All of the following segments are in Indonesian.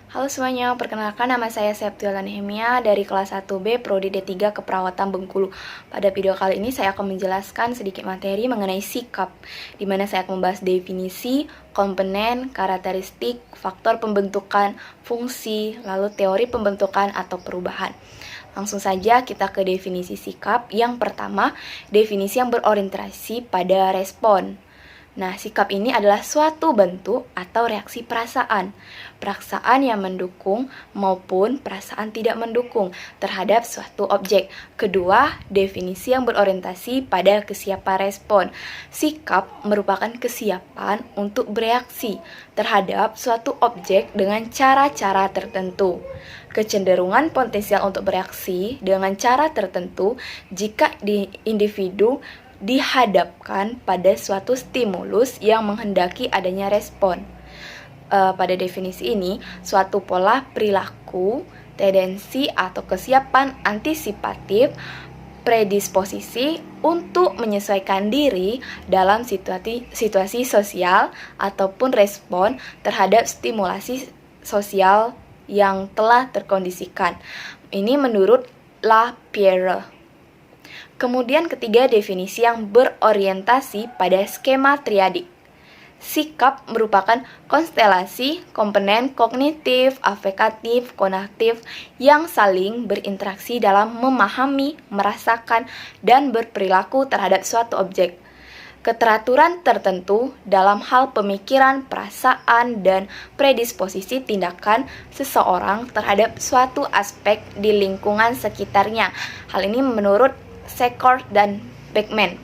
Halo semuanya, perkenalkan nama saya Septiala Nehemia dari kelas 1B Prodi D3 Keperawatan Bengkulu. Pada video kali ini saya akan menjelaskan sedikit materi mengenai sikap, di mana saya akan membahas definisi, komponen, karakteristik, faktor pembentukan, fungsi, lalu teori pembentukan atau perubahan. Langsung saja kita ke definisi sikap. Yang pertama, definisi yang berorientasi pada respon. Nah, sikap ini adalah suatu bentuk atau reaksi perasaan. Perasaan yang mendukung maupun perasaan tidak mendukung terhadap suatu objek. Kedua, definisi yang berorientasi pada kesiapan respon. Sikap merupakan kesiapan untuk bereaksi terhadap suatu objek dengan cara-cara tertentu. Kecenderungan potensial untuk bereaksi dengan cara tertentu jika individu dihadapkan pada suatu stimulus yang menghendaki adanya respon. Pada definisi ini, suatu pola perilaku, tendensi atau kesiapan antisipatif, predisposisi untuk menyesuaikan diri dalam situasi sosial ataupun respon terhadap stimulasi sosial yang telah terkondisikan. Ini menurut Lapierre. Kemudian ketiga, definisi yang berorientasi pada skema triadik. Sikap merupakan konstelasi komponen kognitif, afektif, konatif yang saling berinteraksi dalam memahami, merasakan, dan berperilaku terhadap suatu objek. Keteraturan tertentu dalam hal pemikiran, perasaan, dan predisposisi tindakan seseorang terhadap suatu aspek di lingkungan sekitarnya. Hal ini menurut Secord dan Beckman.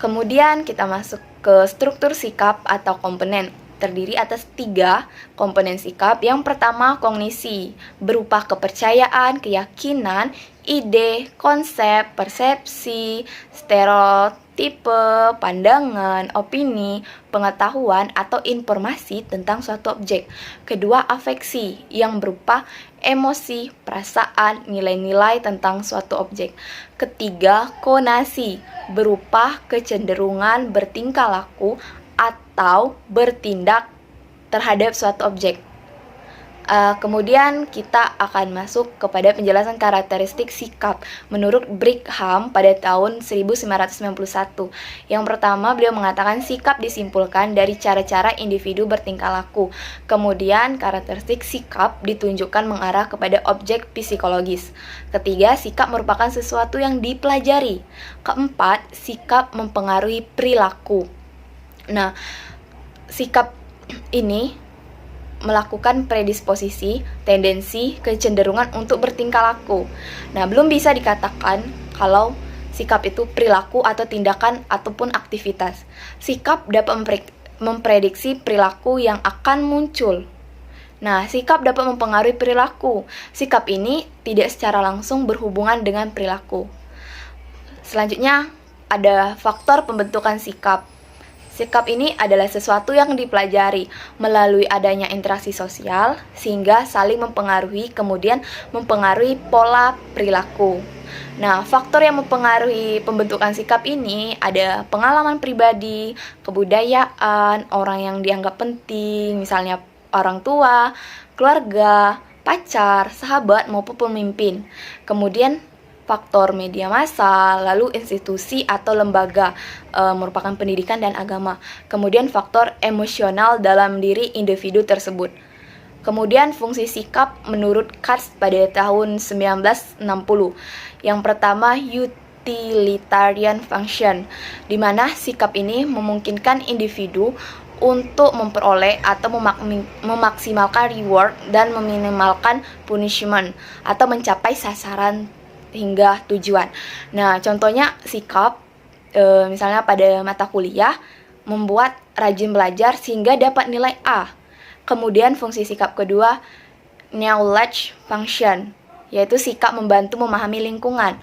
Kemudian kita masuk ke struktur sikap atau komponen. Terdiri atas 3 komponen sikap. Yang pertama, kognisi, berupa kepercayaan, keyakinan, ide, konsep, persepsi, stereotipe, pandangan, opini, pengetahuan, atau informasi tentang suatu objek. Kedua, afeksi, yang berupa emosi, perasaan, nilai-nilai tentang suatu objek. Ketiga, konasi, berupa kecenderungan bertingkah laku atau bertindak terhadap suatu objek. Kemudian kita akan masuk kepada penjelasan karakteristik sikap menurut Brigham pada tahun 1991. Yang pertama, beliau mengatakan sikap disimpulkan dari cara-cara individu bertingkah laku. Kemudian karakteristik sikap ditunjukkan mengarah kepada objek psikologis. Ketiga, sikap merupakan sesuatu yang dipelajari. Keempat, sikap mempengaruhi perilaku. Nah, sikap ini melakukan predisposisi, tendensi, kecenderungan untuk bertingkah laku. Nah, belum bisa dikatakan kalau sikap itu perilaku atau tindakan ataupun aktivitas. Sikap dapat memprediksi perilaku yang akan muncul. Nah, sikap dapat mempengaruhi perilaku. Sikap ini tidak secara langsung berhubungan dengan perilaku. Selanjutnya, ada faktor pembentukan sikap. Sikap ini adalah sesuatu yang dipelajari melalui adanya interaksi sosial sehingga saling mempengaruhi, kemudian mempengaruhi pola perilaku. Nah, faktor yang mempengaruhi pembentukan sikap ini ada pengalaman pribadi, kebudayaan, orang yang dianggap penting, misalnya orang tua, keluarga, pacar, sahabat, maupun pemimpin. Kemudian faktor media massa, lalu institusi atau lembaga merupakan pendidikan dan agama. Kemudian faktor emosional dalam diri individu tersebut. Kemudian fungsi sikap menurut Katz pada tahun 1960. Yang pertama, utilitarian function, di mana sikap ini memungkinkan individu untuk memperoleh atau memaksimalkan reward dan meminimalkan punishment atau mencapai sasaran hingga tujuan. Nah, contohnya sikap, misalnya pada mata kuliah, membuat rajin belajar sehingga dapat nilai A. Kemudian fungsi sikap kedua, knowledge function, yaitu sikap membantu memahami lingkungan,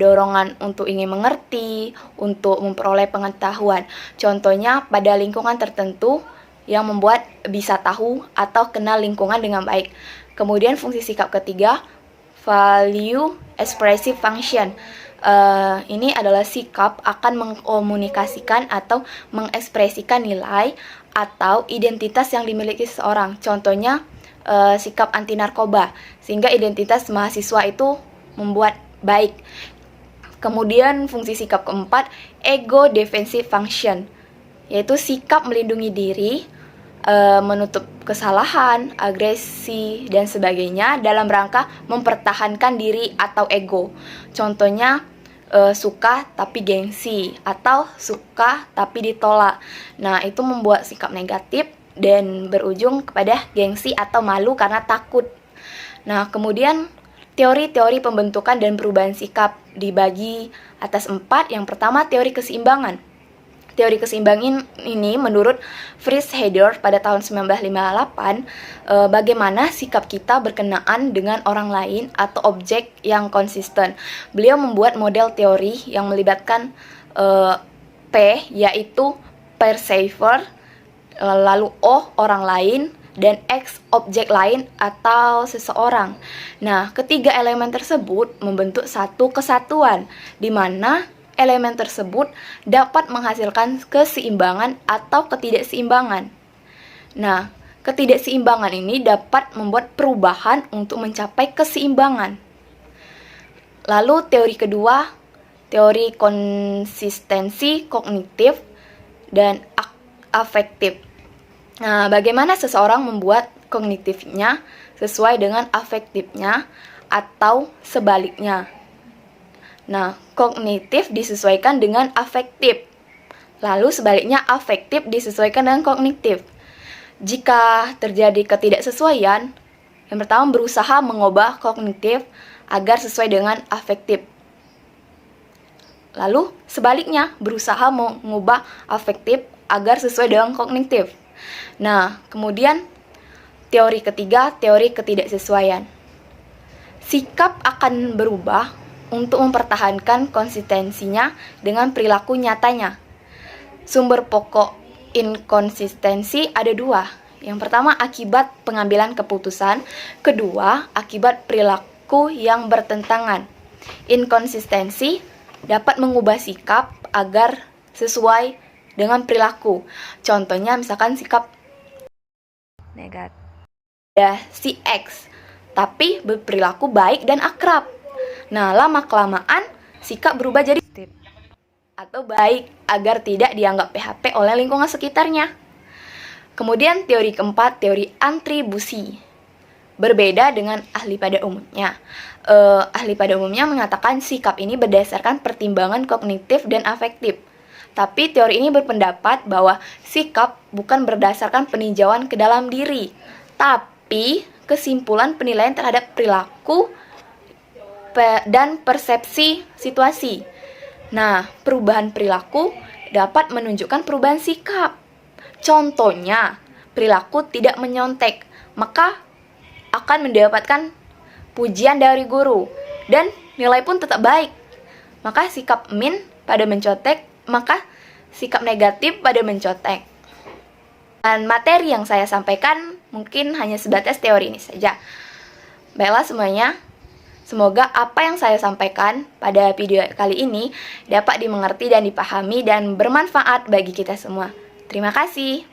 dorongan untuk ingin mengerti, untuk memperoleh pengetahuan. Contohnya pada lingkungan tertentu yang membuat bisa tahu atau kenal lingkungan dengan baik. Kemudian fungsi sikap ketiga, value expressive function. Ini adalah sikap akan mengkomunikasikan atau mengekspresikan nilai atau identitas yang dimiliki seseorang. Contohnya sikap anti narkoba, sehingga identitas mahasiswa itu membuat baik. Kemudian fungsi sikap keempat, ego defensive function, yaitu sikap melindungi diri, menutup kesalahan, agresi, dan sebagainya dalam rangka mempertahankan diri atau ego. Contohnya, suka tapi gengsi, atau suka tapi ditolak. Nah, itu membuat sikap negatif dan berujung kepada gengsi atau malu karena takut. Nah, kemudian teori-teori pembentukan dan perubahan sikap dibagi atas 4. Yang pertama, teori keseimbangan. Teori keseimbangan ini menurut Fritz Heider pada tahun 1958, bagaimana sikap kita berkenaan dengan orang lain atau objek yang konsisten. Beliau membuat model teori yang melibatkan P, yaitu perceiver, lalu O, orang lain, dan X, objek lain atau seseorang. Nah, ketiga elemen tersebut membentuk satu kesatuan, di mana elemen tersebut dapat menghasilkan keseimbangan atau ketidakseimbangan. Nah, ketidakseimbangan ini dapat membuat perubahan untuk mencapai keseimbangan. Lalu teori kedua, teori konsistensi kognitif dan afektif. Nah, bagaimana seseorang membuat kognitifnya sesuai dengan afektifnya atau sebaliknya. Nah, kognitif disesuaikan dengan afektif. Lalu sebaliknya afektif disesuaikan dengan kognitif. Jika terjadi ketidaksesuaian, yang pertama berusaha mengubah kognitif agar sesuai dengan afektif. Lalu sebaliknya berusaha mengubah afektif agar sesuai dengan kognitif. Nah, kemudian teori ketiga, teori ketidaksesuaian. Sikap akan berubah untuk mempertahankan konsistensinya dengan perilaku nyatanya. Sumber pokok inkonsistensi ada 2. Yang pertama, akibat pengambilan keputusan. Kedua, akibat perilaku yang bertentangan. Inkonsistensi dapat mengubah sikap agar sesuai dengan perilaku. Contohnya misalkan sikap negatif ya si X, tapi berperilaku baik dan akrab. Nah, lama-kelamaan sikap berubah jadi atau baik agar tidak dianggap PHP oleh lingkungan sekitarnya. Kemudian teori keempat, teori atribusi. Berbeda dengan ahli pada umumnya. Ahli pada umumnya mengatakan sikap ini berdasarkan pertimbangan kognitif dan afektif. Tapi teori ini berpendapat bahwa sikap bukan berdasarkan peninjauan ke dalam diri, tapi kesimpulan penilaian terhadap perilaku dan persepsi situasi. Nah, perubahan perilaku dapat menunjukkan perubahan sikap. Contohnya, perilaku tidak menyontek, maka akan mendapatkan pujian dari guru dan nilai pun tetap baik. Maka sikap min pada mencontek, maka sikap negatif pada mencontek. Dan materi yang saya sampaikan mungkin hanya sebatas teori ini saja. Baiklah semuanya, semoga apa yang saya sampaikan pada video kali ini dapat dimengerti dan dipahami dan bermanfaat bagi kita semua. Terima kasih.